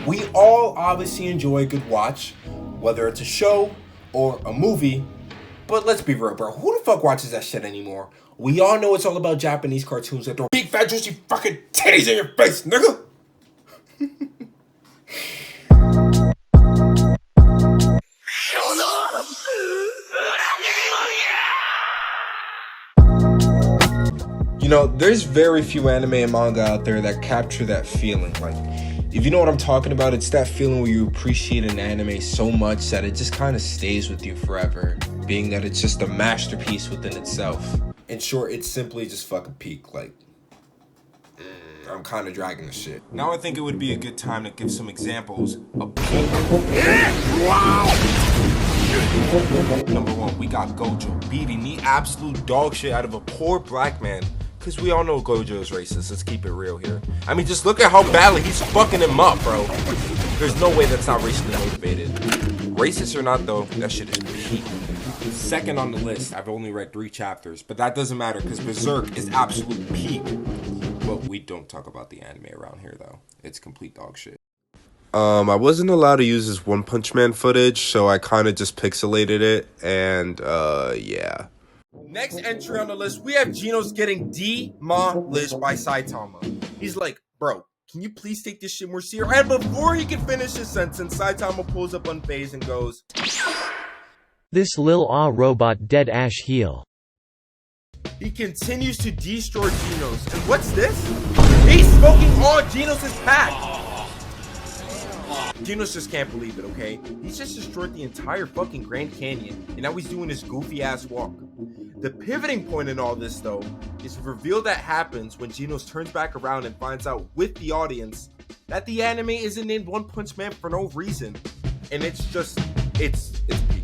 We all obviously enjoy a good watch, whether it's a show or a movie. But let's be real, bro. Who the fuck watches that shit anymore? We all know it's all about Japanese cartoons that throw big fat juicy fucking titties in your face, nigga. You know, there's very few anime and manga out there that capture that feeling. Like, if you know what I'm talking about, it's that feeling where you appreciate an anime so much that it just kind of stays with you forever, being that it's just a masterpiece within itself. In short, it's simply just fucking peak. Like, I'm kind of dragging the shit. Now I think it would be a good time to give some examples of peak. Number one, we got Gojo beating the absolute dog shit out of a poor black man. Because we all know Gojo is racist. Let's keep it real here. I mean, just look at how badly he's fucking him up, bro. There's no way that's not racially motivated. Racist or not, though, that shit is peak. Second on the list, I've only read 3 chapters, but that doesn't matter because Berserk is absolute peak. But we don't talk about the anime around here, though. It's complete dog shit. I wasn't allowed to use this One Punch Man footage, so I kind of just pixelated it, and, yeah. Next entry on the list, we have Genos getting demolished by Saitama. He's like, bro, can you please take this shit more serious? And before he can finish his sentence, Saitama pulls up unfazed and goes, "This lil ah robot dead ash heel." He continues to destroy Genos. And what's this? He's smoking all Genos' pack! Genos just can't believe it, okay? He's just destroyed the entire fucking Grand Canyon, and now he's doing this goofy ass walk. The pivoting point in all this, though, is the reveal that happens when Genos turns back around and finds out with the audience that the anime isn't named One Punch Man for no reason. And it's just, it's peak.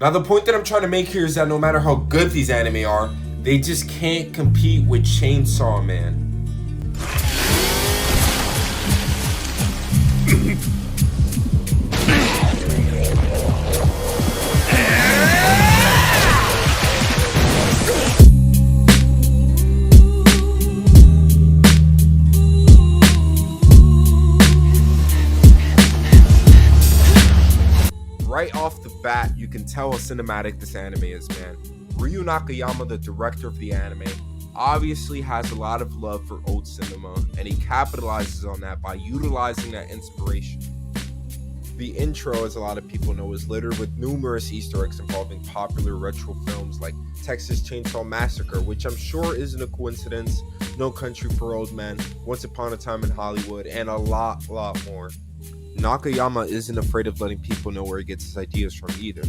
Now, the point that I'm trying to make here is that no matter how good these anime are, they just can't compete with Chainsaw Man. Right off the bat, you can tell how cinematic this anime is, man. Ryu Nakayama, the director of the anime, obviously has a lot of love for old cinema, and he capitalizes on that by utilizing that inspiration. The intro, as a lot of people know, is littered with numerous Easter eggs involving popular retro films like Texas Chainsaw Massacre, which I'm sure isn't a coincidence, No Country for Old Men, Once Upon a Time in Hollywood, and a lot more. Nakayama isn't afraid of letting people know where he gets his ideas from either.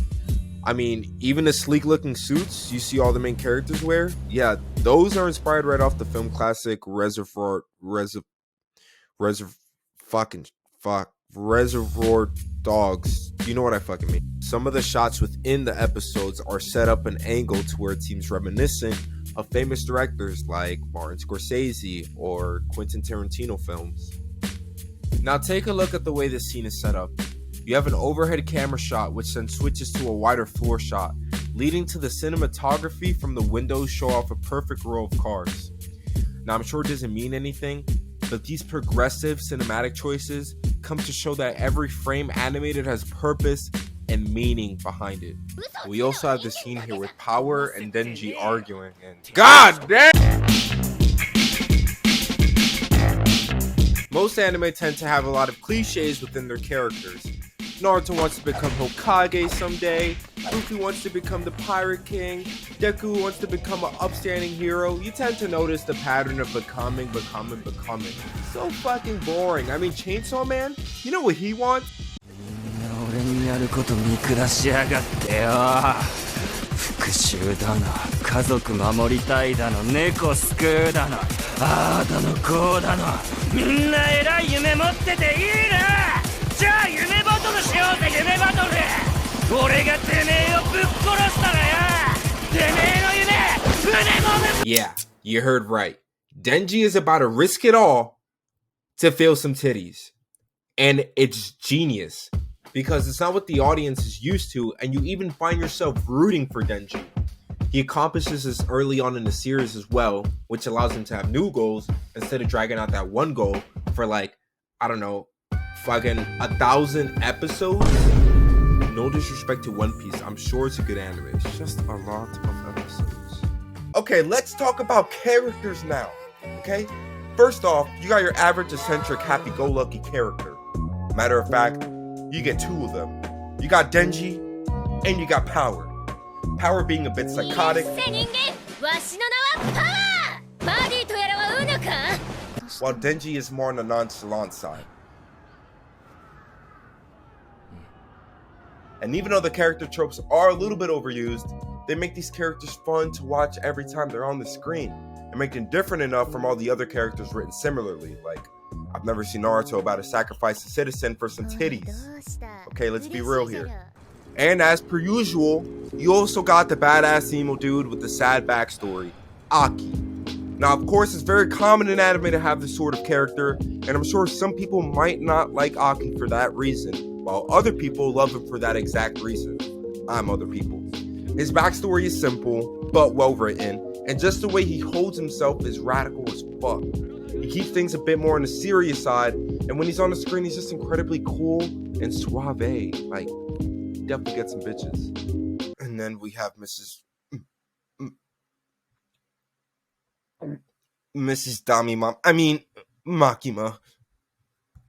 I mean, even the sleek looking suits you see all the main characters wear, yeah, those are inspired right off the film classic Reservoir Dogs. You know what I fucking mean. Some of the shots within the episodes are set up an angle to where it seems reminiscent of famous directors like Martin Scorsese or Quentin Tarantino films. Now take a look at the way this scene is set up. You have an overhead camera shot which then switches to a wider floor shot, leading to the cinematography from the windows show off a perfect row of cars. Now I'm sure it doesn't mean anything, but these progressive cinematic choices come to show that every frame animated has purpose and meaning behind it. We also have the scene here with Power and Denji arguing, and God damn! Most anime tend to have a lot of cliches within their characters. Naruto wants to become Hokage someday, Luffy wants to become the Pirate King, Deku wants to become an upstanding hero. You tend to notice the pattern of becoming. So fucking boring. I mean, Chainsaw Man, you know what he wants? 復讐だな、家族守りたいだの、猫救うだの、ああだのこうだの、みんな偉い夢持ってていいな。じゃあ夢バトルしようぜ、夢バトル。俺がてめえをぶっ殺したらよ、てめえの夢船もむ。 Yeah, you heard right. Denji is about to risk it all to feel some titties. And it's genius. because it's not what the audience is used to, and you even find yourself rooting for Denji. He accomplishes this early on in the series as well, which allows him to have new goals instead of dragging out that one goal for like, I don't know, fucking 1,000 episodes. No disrespect to One Piece, I'm sure it's a good anime. It's just a lot of episodes. Okay, let's talk about characters now, okay? First off, you got your average eccentric happy-go-lucky character. Matter of fact, you get two of them. You got Denji, and you got Power. Power being a bit psychotic, while Denji is more on the nonchalant side. And even though the character tropes are a little bit overused, they make these characters fun to watch every time they're on the screen, and make them different enough from all the other characters written similarly. Like, I've never seen Naruto about to sacrifice a citizen for some titties. Okay, let's be real here. And as per usual, you also got the badass emo dude with the sad backstory, Aki. Now, of course, it's very common in anime to have this sort of character, and I'm sure some people might not like Aki for that reason, while other people love him for that exact reason. I'm other people. His backstory is simple, but well written, and just the way he holds himself is radical as fuck. He keeps things a bit more on the serious side, and when he's on the screen, he's just incredibly cool and suave. Like, definitely get some bitches. And then we have Mrs. Makima.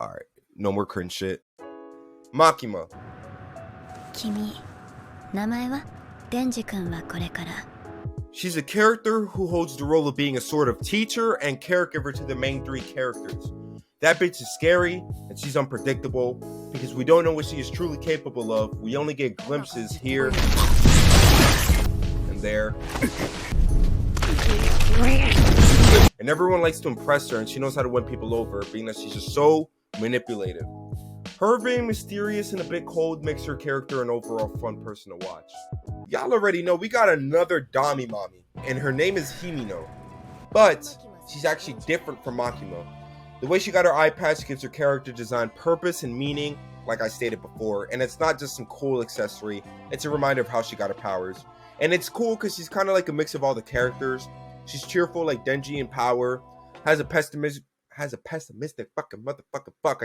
Alright, no more cringe shit. Makima. 君、名前はデンジ君はこれから She's a character who holds the role of being a sort of teacher and caregiver to the main three characters. That bitch is scary, and she's unpredictable, because we don't know what she is truly capable of. We only get glimpses here and there. And everyone likes to impress her, and she knows how to win people over, being that she's just so manipulative. Her being mysterious and a bit cold makes her character an overall fun person to watch. Y'all already know we got another Dami Mommy, and her name is Himino. But she's actually different from Makima. The way she got her eye patch gives her character design purpose and meaning, like I stated before, and it's not just some cool accessory, it's a reminder of how she got her powers. And it's cool because she's kind of like a mix of all the characters. She's cheerful like Denji in Power, has a pessimistic I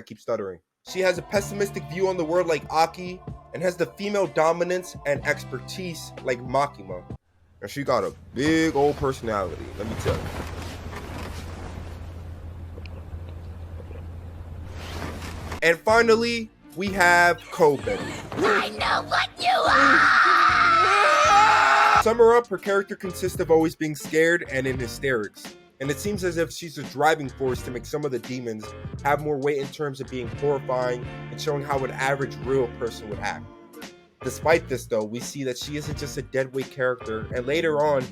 keep stuttering. She has a pessimistic view on the world like Aki, and has the female dominance and expertise like Makima. And she got a big old personality, let me tell you. And finally, we have Kobe. I know what you are! Sum her up, her character consists of always being scared and in hysterics. And it seems as if she's a driving force to make some of the demons have more weight in terms of being horrifying and showing how an average real person would act. Despite this though, we see that she isn't just a deadweight character, and later on,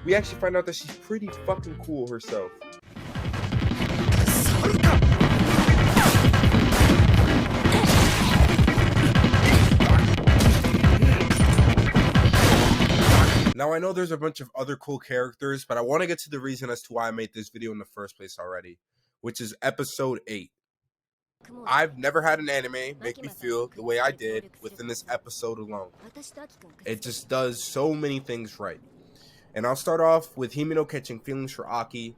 we actually find out that she's pretty fucking cool herself. Now, I know there's a bunch of other cool characters, but I want to get to the reason as to why I made this video in the first place already, which is episode 8. I've never had an anime make me feel the way I did within this episode alone. It just does so many things right. And I'll start off with Himino catching feelings for Aki.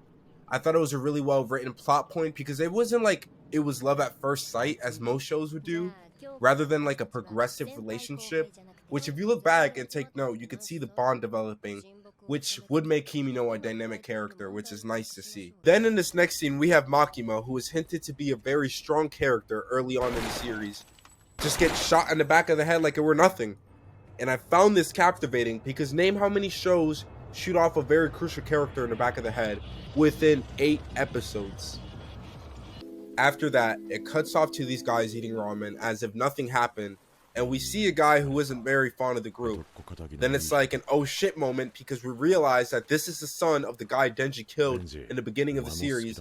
I thought it was a really well written plot point because it wasn't like it was love at first sight as most shows would do, rather than like a progressive relationship, which if you look back and take note, you could see the bond developing, which would make Himino a dynamic character, which is nice to see. Then in this next scene, we have Makima, who is hinted to be a very strong character early on in the series, just get shot in the back of the head like it were nothing. And I found this captivating because name how many shows shoot off a very crucial character in the back of the head within 8 episodes. After that, it cuts off to these guys eating ramen as if nothing happened, and we see a guy who isn't very fond of the group. Then it's like an oh shit moment because we realize that this is the son of the guy Denji killed in the beginning of the series,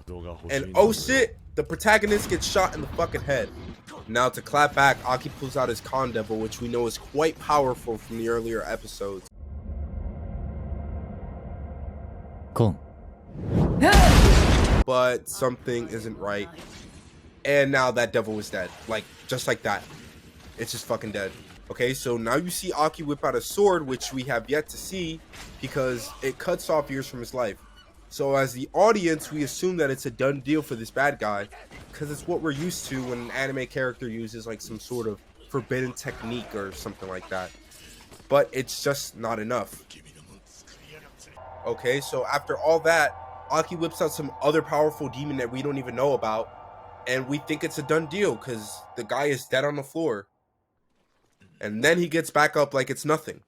and oh shit, the protagonist gets shot in the fucking head. Now to clap back, Aki pulls out his Con Devil, which we know is quite powerful from the earlier episodes. Cool. But something isn't right, and now that devil is dead, like just like that. it's just fucking dead. Okay, so now you see Aki whip out a sword, which we have yet to see because it cuts off years from his life. So as the audience, we assume that it's a done deal for this bad guy because it's what we're used to when an anime character uses like some sort of forbidden technique or something like that. But it's just not enough. Okay, so after all that, Aki whips out some other powerful demon that we don't even know about, and we think it's a done deal because the guy is dead on the floor. And then he gets back up like it's nothing.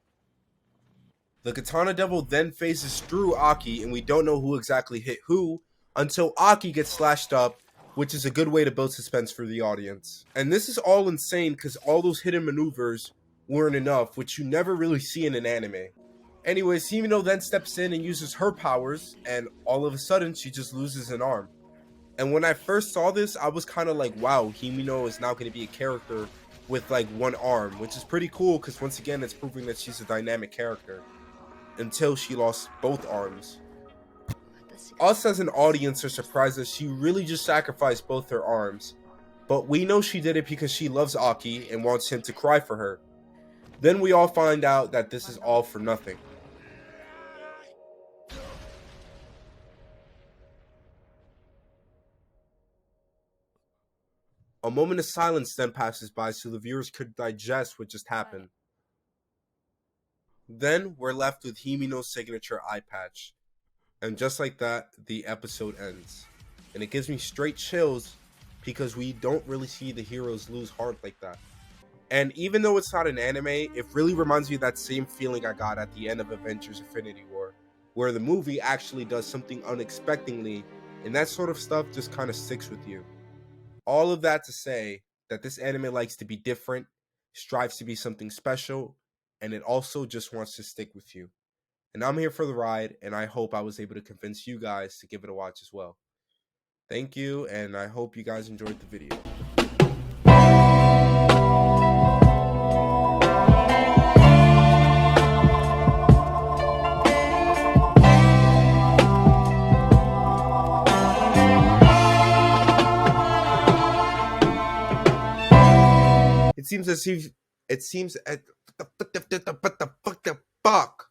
The Katana Devil then phases through Aki, and we don't know who exactly hit who until Aki gets slashed up, which is a good way to build suspense for the audience. And this is all insane because all those hidden maneuvers weren't enough, which you never really see in an anime. Anyways, Himino then steps in and uses her powers, and all of a sudden she just loses an arm. And when I first saw this, I was kind of like, wow, Himino is now going to be a character with like one arm, which is pretty cool because once again it's proving that she's a dynamic character until she lost both arms. Us as an audience are surprised that she really just sacrificed both her arms, but we know she did it because she loves Aki and wants him to cry for her. Then we all find out that this is all for nothing. A moment of silence then passes by so the viewers could digest what just happened. Then we're left with Himino's signature eye patch. And just like that, the episode ends. And it gives me straight chills because we don't really see the heroes lose heart like that. And even though it's not an anime, it really reminds me of that same feeling I got at the end of Avengers Infinity War, where the movie actually does something unexpectedly, and that sort of stuff just kind of sticks with you. All of that to say that this anime likes to be different, strives to be something special, and it also just wants to stick with you. And I'm here for the ride, and I hope I was able to convince you guys to give it a watch as well. Thank you, and I hope you guys enjoyed the video. It seems as if the fuck.